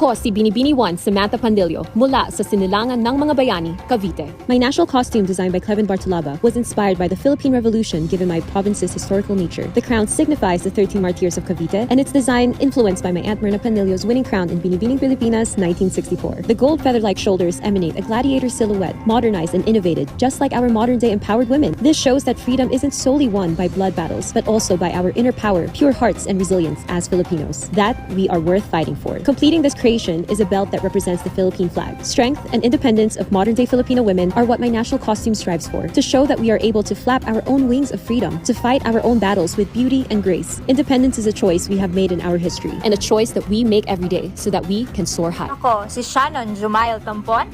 Ako si Binibini 1 Samantha Pandillo mula sa Sinilangan ng Mga Bayani, Cavite. My national costume designed by Cleven Bartolaba was inspired by the Philippine Revolution given my province's historical nature. The crown signifies the 13 martyrs of Cavite and its design influenced by my Aunt Myrna Pandillo's winning crown in Binibining Pilipinas 1964. The gold feather-like shoulders emanate a gladiator silhouette, modernized and innovated just like our modern-day empowered women. This shows that freedom isn't solely won by blood battles but also by our inner power, pure hearts and resilience as Filipinos. That we are worth fighting for. Completing this creation is a belt that represents the Philippine flag. Strength and independence of modern-day Filipino women are what my national costume strives for, to show that we are able to flap our own wings of freedom, to fight our own battles with beauty and grace. Independence is a choice we have made in our history, and a choice that we make every day so that we can soar high. Ako si Shannon Jumael Tampon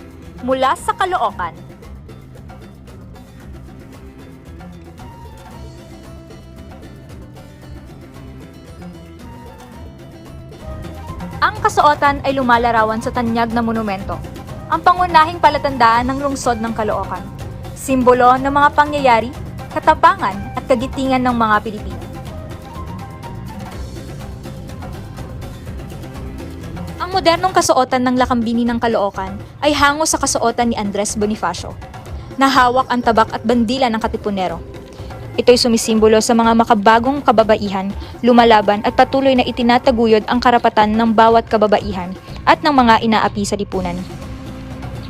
mula sa Caloocan. Ang kasuotan ay lumalarawan sa tanyag na monumento, ang pangunahing palatandaan ng lungsod ng Caloocan, simbolo ng mga pangyayari, katapangan at kagitingan ng mga Pilipino. Ang modernong kasuotan ng lakambini ng Caloocan ay hango sa kasuotan ni Andres Bonifacio, na hawak ang tabak at bandila ng katipunero. Ito'y sumisimbolo sa mga makabagong kababaihan, lumalaban at patuloy na itinataguyod ang karapatan ng bawat kababaihan at ng mga inaapi sa lipunan.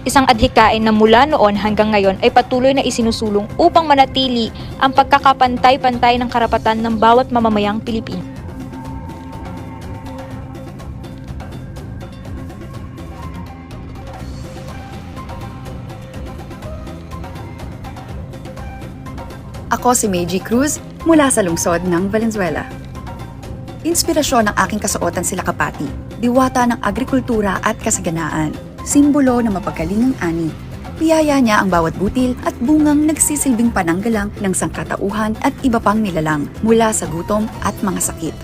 Isang adhikain na mula noon hanggang ngayon ay patuloy na isinusulong upang manatili ang pagkakapantay-pantay ng karapatan ng bawat mamamayang Pilipino. Ako si Meiji Cruz mula sa lungsod ng Valenzuela. Inspirasyon ng aking kasuotan sila Kapati, diwata ng agrikultura at kasaganaan, simbolo ng mapagalingang ani. Biyaya niya ang bawat butil at bungang nagsisilbing pananggalang ng sangkatauhan at iba pang nilalang mula sa gutom at mga sakit.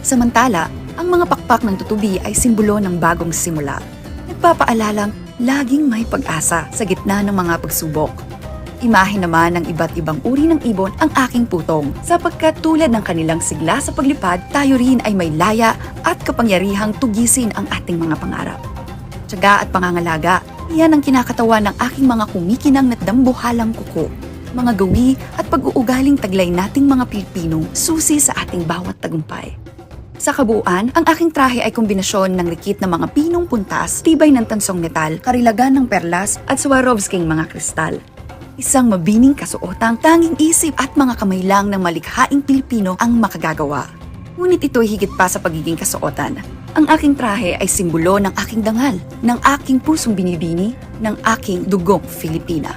Samantala, ang mga pakpak ng tutubi ay simbolo ng bagong simula. Nagpapaalalang laging may pag-asa sa gitna ng mga pagsubok. Imahe naman ng iba't ibang uri ng ibon ang aking putong, sapagkat tulad ng kanilang sigla sa paglipad, tayo rin ay may laya at kapangyarihang tugisin ang ating mga pangarap. Tiyaga at pangangalaga, iyan ang kinakatawan ng aking mga kumikinang at dambuhalang kuko. Mga gawi at pag-uugaling taglay nating mga Pilipino, susi sa ating bawat tagumpay. Sa kabuuan, ang aking trahe ay kombinasyon ng rikit na mga pinong puntas, tibay ng tansong metal, karilagan ng perlas at Swarovsking mga kristal. Isang mabining kasuotang tanging isip at mga kamay lang ng malikhaing Pilipino ang makagagawa. Ngunit ito'y higit pa sa pagiging kasuotan. Ang aking trahe ay simbolo ng aking dangal, ng aking pusong binibini, ng aking dugong Filipina.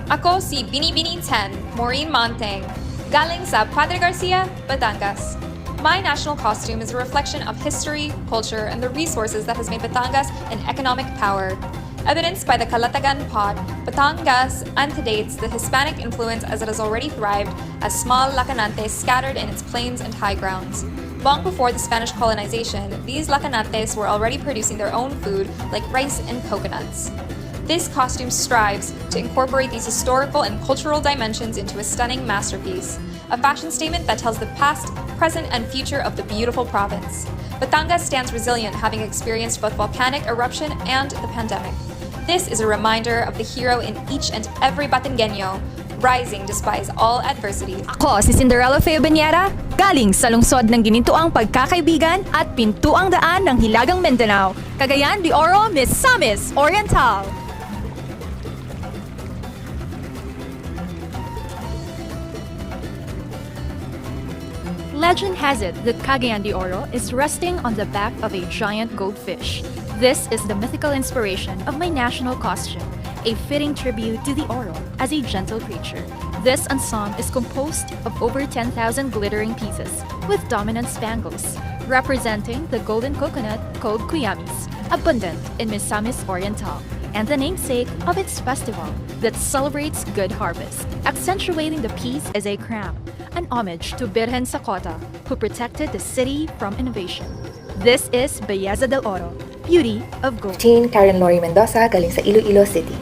Ako si Binibini 10, Maureen Monteng, galing sa Padre Garcia, Batangas. My national costume is a reflection of history, culture, and the resources that has made Batangas an economic power. Evidenced by the Kalatagan pot, Batangas antedates the Hispanic influence as it has already thrived as small lacanantes scattered in its plains and high grounds. Long before the Spanish colonization, these lacanantes were already producing their own food like rice and coconuts. This costume strives to incorporate these historical and cultural dimensions into a stunning masterpiece, a fashion statement that tells the past, present, and future of the beautiful province. Batangas stands resilient, having experienced both volcanic eruption and the pandemic. This is a reminder of the hero in each and every Batangueño, rising despite all adversity. Ako si Cinderella Feo Banyera, galing sa lungsod ng ginintuang pagkakaibigan at pintuang daan ng Hilagang Mindanao, Cagayan de Oro, Misamis Oriental. Legend has it that Cagayan de Oro is resting on the back of a giant goldfish. This is the mythical inspiration of my national costume, a fitting tribute to the Oro as a gentle creature. This ensemble is composed of over 10,000 glittering pieces with dominant spangles, representing the golden coconut called Cuyamis, abundant in Misamis Oriental, and the namesake of its festival that celebrates good harvest. Accentuating the piece is a crown, an homage to Birhen Sakota, who protected the city from invasion. This is Belleza del Oro, Beauty of Gold. Teen Karen Lori Mendoza galing sa Iloilo City.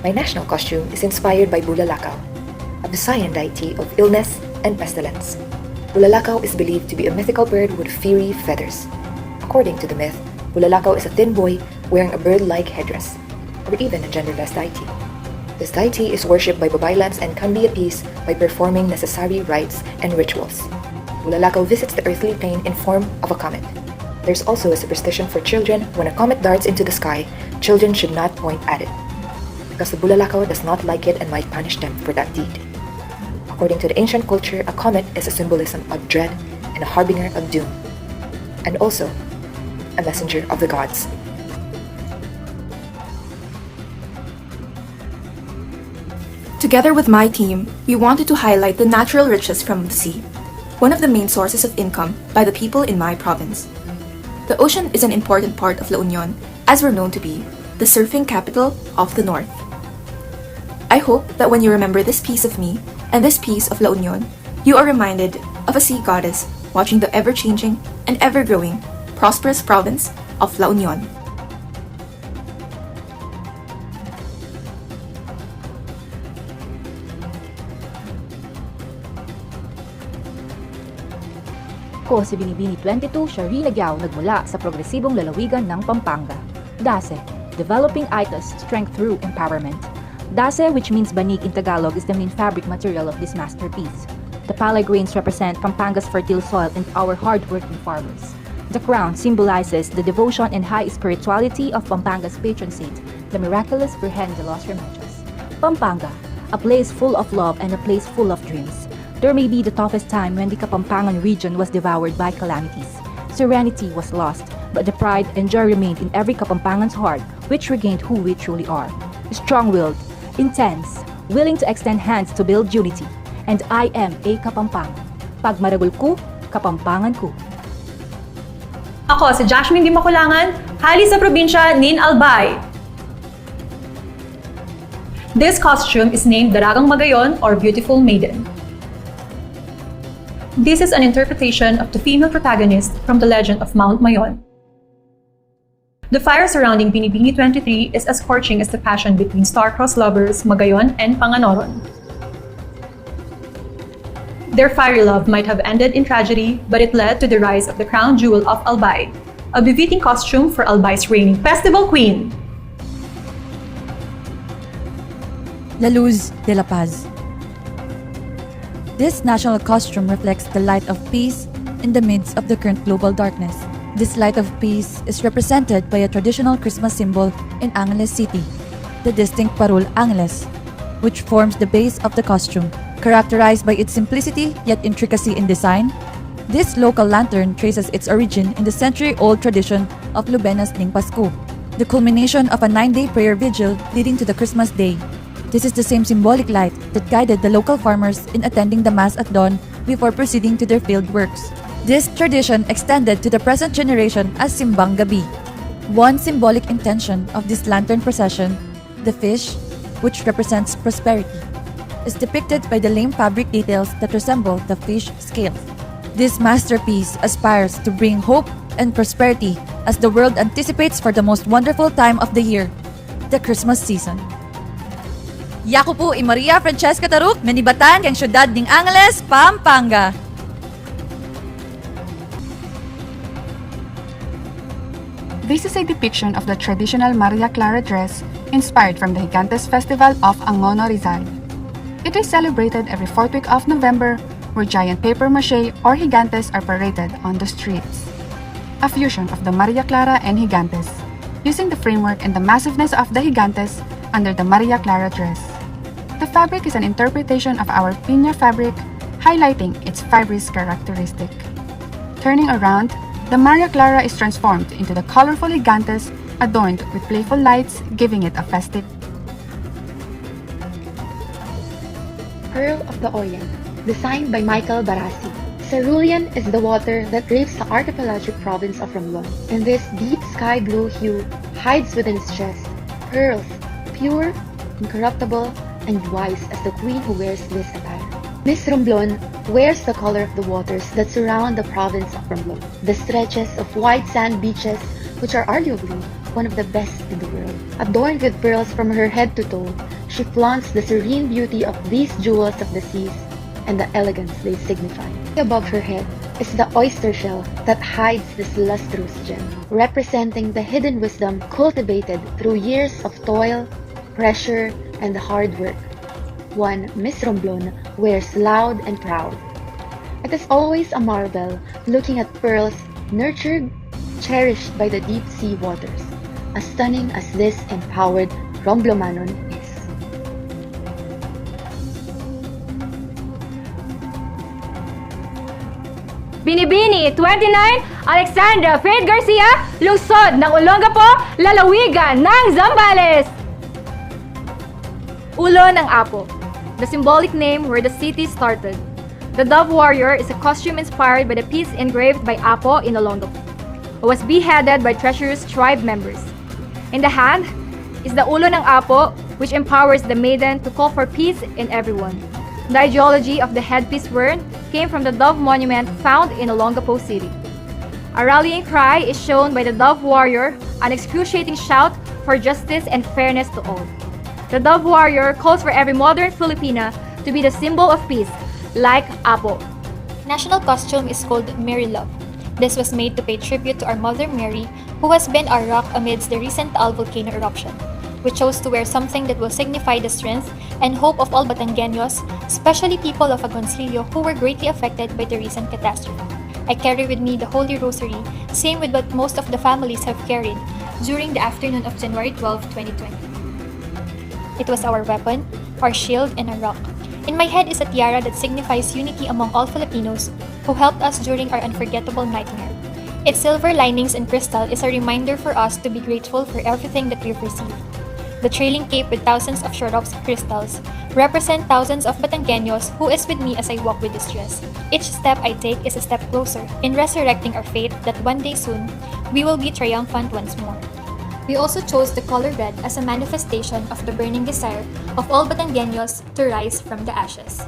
My national costume is inspired by Bulalakaw, a Visayan deity of illness and pestilence. Bulalakaw is believed to be a mythical bird with fiery feathers. According to the myth, Bulalakaw is a thin boy wearing a bird-like headdress, or even a genderless deity. This deity is worshipped by Babaylans and can be appeased by performing necessary rites and rituals. Bulalakaw visits the earthly plane in form of a comet. There's also a superstition for children: when a comet darts into the sky, children should not point at it, because the Bulalakaw does not like it and might punish them for that deed. According to the ancient culture, a comet is a symbolism of dread and a harbinger of doom, and also a messenger of the gods. Together with my team, we wanted to highlight the natural riches from the sea, one of the main sources of income by the people in my province. The ocean is an important part of La Union, as we're known to be the surfing capital of the North. I hope that when you remember this piece of me and this piece of La Union, you are reminded of a sea goddess watching the ever-changing and ever-growing prosperous province of La Union. Ako si Binibini 22, Shari Nagyao, nagmula sa progresibong lalawigan ng Pampanga. DASE, Developing Itas Strength Through Empowerment. DASE, which means banig in Tagalog, is the main fabric material of this masterpiece. The palay grains represent Pampanga's fertile soil and our hard-working farmers. The crown symbolizes the devotion and high spirituality of Pampanga's patron saint, the miraculous Virgen de los Remedios. Pampanga, a place full of love and a place full of dreams. There may be the toughest time when the Kapampangan region was devoured by calamities. Serenity was lost, but the pride and joy remained in every Kapampangan's heart, which regained who we truly are. Strong-willed, intense, willing to extend hands to build unity. And I am a Kapampangan. Pag maragul ko, Kapampangan ko. Ako si Jasmine Di Makulangan, hali sa probinsya Nin Albay. This costume is named Daragang Magayon or Beautiful Maiden. This is an interpretation of the female protagonist from the legend of Mount Mayon. The fire surrounding Binibini 23 is as scorching as the passion between star-crossed lovers Magayon and Panganoron. Their fiery love might have ended in tragedy, but it led to the rise of the crown jewel of Albay, a befitting costume for Albay's reigning festival queen. La Luz de la Paz. This national costume reflects the light of peace in the midst of the current global darkness. This light of peace is represented by a traditional Christmas symbol in Angeles City, the distinct parul Angeles, which forms the base of the costume. Characterized by its simplicity yet intricacy in design, this local lantern traces its origin in the century-old tradition of Lubena's Ning Pasko, the culmination of a 9-day prayer vigil leading to the Christmas day. This is the same symbolic light that guided the local farmers in attending the Mass at dawn before proceeding to their field works. This tradition extended to the present generation as Simbang Gabi. One symbolic intention of this lantern procession, the fish, which represents prosperity, is depicted by the lame fabric details that resemble the fish scales. This masterpiece aspires to bring hope and prosperity as the world anticipates for the most wonderful time of the year, the Christmas season. Yako po i Maria Francesca Taruk, menibatan kang syudad ng Angeles, Pampanga. This is a depiction of the traditional Maria Clara dress inspired from the Gigantes Festival of Angono, Rizal. It is celebrated every 4th week of November, where giant paper mache or gigantes are paraded on the streets. A fusion of the Maria Clara and gigantes, using the framework and the massiveness of the gigantes under the Maria Clara dress. The fabric is an interpretation of our piña fabric, highlighting its fibrous characteristic. Turning around, the Maria Clara is transformed into the colorful gigantes adorned with playful lights, giving it a festive. Pearl of the Orient, designed by Michael Barassi. Cerulean is the water that drapes the archipelagic province of Romblon, and this deep sky blue hue hides within its chest pearls, pure, incorruptible, and wise as the queen who wears this attire. Miss Romblon wears the color of the waters that surround the province of Romblon, the stretches of white sand beaches which are arguably one of the best in the world. Adorned with pearls from her head to toe, she flaunts the serene beauty of these jewels of the seas and the elegance they signify. Above her head is the oyster shell that hides this lustrous gem, representing the hidden wisdom cultivated through years of toil, pressure, and hard work. One Miss Romblon wears loud and proud. It is always a marvel looking at pearls nurtured, cherished by the deep sea waters, as stunning as this empowered Romblomanon is. Binibini 29, Alexandra Faith Garcia, lungsod ng Olongapo, lalawigan ng Zambales. Ulo ng Apo, the symbolic name where the city started. The Dove Warrior is a costume inspired by the piece engraved by Apo in Olongapo, who was beheaded by treacherous tribe members. In the hand is the Ulo ng Apo, which empowers the maiden to call for peace in everyone. The ideology of the headpiece worn came from the Dove Monument found in Olongapo City. A rallying cry is shown by the Dove Warrior, an excruciating shout for justice and fairness to all. The Dove Warrior calls for every modern Filipina to be the symbol of peace, like Apo. National costume is called Mary Love. This was made to pay tribute to our Mother Mary, who has been our rock amidst the recent Taal volcano eruption. We chose to wear something that will signify the strength and hope of all Batangueños, especially people of Agoncillo who were greatly affected by the recent catastrophe. I carry with me the Holy Rosary, same with what most of the families have carried during the afternoon of January 12, 2020. It was our weapon, our shield, and our rock. In my head is a tiara that signifies unity among all Filipinos who helped us during our unforgettable nightmare. Its silver linings and crystal is a reminder for us to be grateful for everything that we've received. The trailing cape with thousands of Swarovski crystals represent thousands of Batangueños who is with me as I walk with this dress. Each step I take is a step closer in resurrecting our faith that one day soon, we will be triumphant once more. We also chose the color red as a manifestation of the burning desire of all Batangueños to rise from the ashes.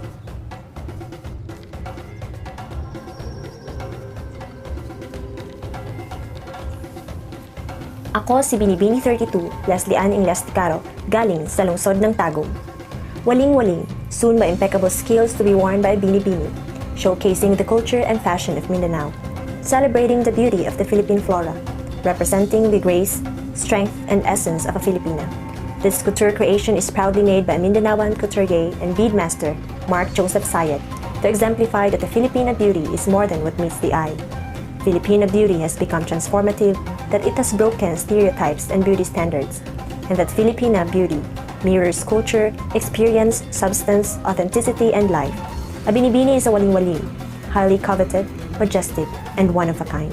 Ako si Binibini 32, Leslie Ann Inglasticaro, galing sa lungsod ng Tagum. Waling-waling, soon by impeccable skills to be worn by Binibini, showcasing the culture and fashion of Mindanao, celebrating the beauty of the Philippine flora, representing the grace, strength, and essence of a Filipina. This couture creation is proudly made by Mindanaoan couturier and beadmaster MJoseph Campo to exemplify that the Filipina beauty is more than what meets the eye. Filipina beauty has become transformative, that it has broken stereotypes and beauty standards, and that Filipina beauty mirrors culture, experience, substance, authenticity, and life. A binibini is a waling-waling, highly coveted, majestic, and one of a kind.